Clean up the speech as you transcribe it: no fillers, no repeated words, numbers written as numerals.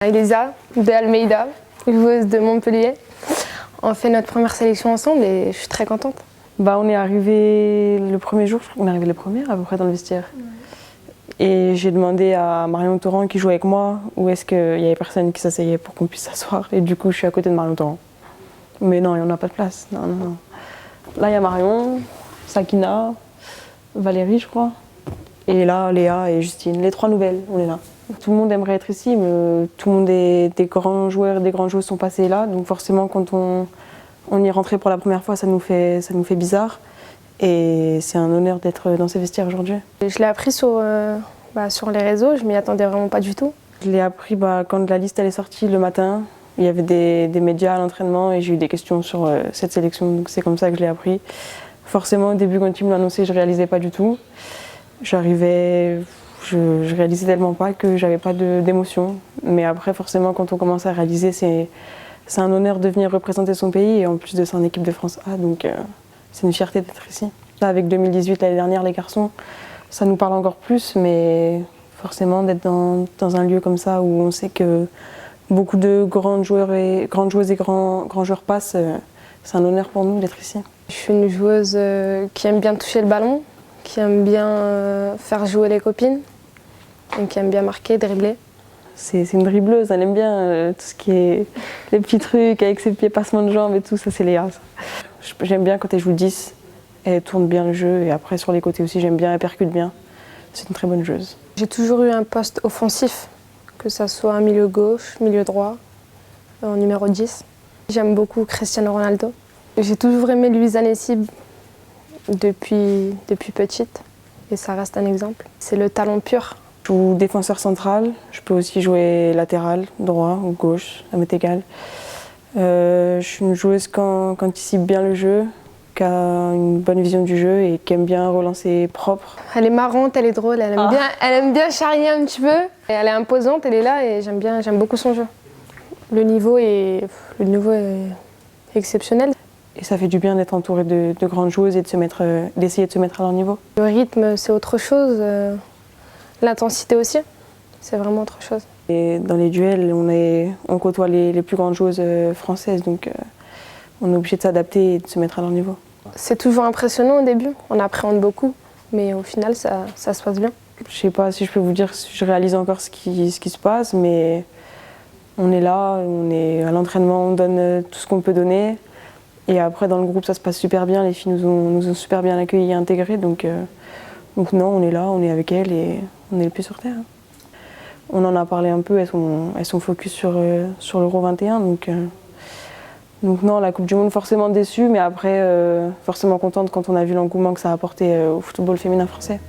Elisa de Almeida, joueuse de Montpellier. On fait notre première sélection ensemble et je suis très contente. On est arrivé le premier jour, je crois qu'on est arrivé les premiers à peu près dans le vestiaire. Ouais. Et j'ai demandé à Marion Torrent qui joue avec moi où est-ce qu'il y avait personne qui s'asseyait pour qu'on puisse s'asseoir. Et du coup, je suis à côté de Marion Torrent. Mais non, il n'y en a pas de place. Non. Là, il y a Marion, Sakina, Valérie, je crois. Et là, Léa et Justine. Les trois nouvelles, on est là. Tout le monde aimerait être ici, mais tout le monde des grands joueurs, des grandes joueuses sont passés là. Donc forcément, quand on y est rentré pour la première fois, ça nous fait bizarre. Et c'est un honneur d'être dans ces vestiaires aujourd'hui. Je l'ai appris sur les réseaux, je m'y attendais vraiment pas du tout. Je l'ai appris quand la liste elle est sortie le matin. Il y avait des médias à l'entraînement et j'ai eu des questions sur cette sélection. Donc c'est comme ça que je l'ai appris. Forcément, au début, quand ils me l'ont annoncé, je ne réalisais pas du tout. Je réalisais tellement pas que j'avais pas d'émotion. Mais après, forcément, quand on commence à réaliser, c'est un honneur de venir représenter son pays. Et en plus de ça, en équipe de France A, donc c'est une fierté d'être ici. Là, avec 2018, l'année dernière, les garçons, ça nous parle encore plus. Mais forcément, d'être dans un lieu comme ça où on sait que beaucoup de grandes joueuses et grands joueurs passent, c'est un honneur pour nous d'être ici. Je suis une joueuse qui aime bien toucher le ballon, qui aime bien faire jouer les copines, et qui aime bien marquer, dribbler. C'est une dribbleuse, elle aime bien tout ce qui est les petits trucs avec ses pieds, passements de jambes et tout, ça c'est Léa. J'aime bien quand elle joue 10, elle tourne bien le jeu et après sur les côtés aussi j'aime bien, elle percute bien. C'est une très bonne joueuse. J'ai toujours eu un poste offensif, que ça soit un milieu gauche, milieu droit, en numéro 10. J'aime beaucoup Cristiano Ronaldo. J'ai toujours aimé Louisa Nessib depuis petite et ça reste un exemple. C'est le talent pur. Je joue défenseur central, je peux aussi jouer latéral, droit ou gauche, ça m'est égal. Je suis une joueuse qui anticipe bien le jeu, qui a une bonne vision du jeu et qui aime bien relancer propre. Elle est marrante, elle est drôle, elle aime bien charrier un petit peu. Et elle est imposante, elle est là et j'aime beaucoup son jeu. Le niveau est exceptionnel. Et ça fait du bien d'être entouré de grandes joueuses et d'essayer de se mettre à leur niveau. Le rythme, c'est autre chose. L'intensité aussi, c'est vraiment autre chose. Et dans les duels, on côtoie les plus grandes joueuses françaises, donc on est obligé de s'adapter et de se mettre à leur niveau. C'est toujours impressionnant au début, on appréhende beaucoup, mais au final, ça se passe bien. Je ne sais pas si je peux vous dire si je réalise encore ce qui se passe, mais on est là, on est à l'entraînement, on donne tout ce qu'on peut donner. Et après, dans le groupe, ça se passe super bien, les filles nous ont super bien accueillis et intégrés, donc non, on est là, on est avec elles et on est le pied sur terre. On en a parlé un peu, elles sont focus sur l'Euro 21, donc non, la Coupe du Monde forcément déçue, mais après forcément contente quand on a vu l'engouement que ça a apporté au football féminin français.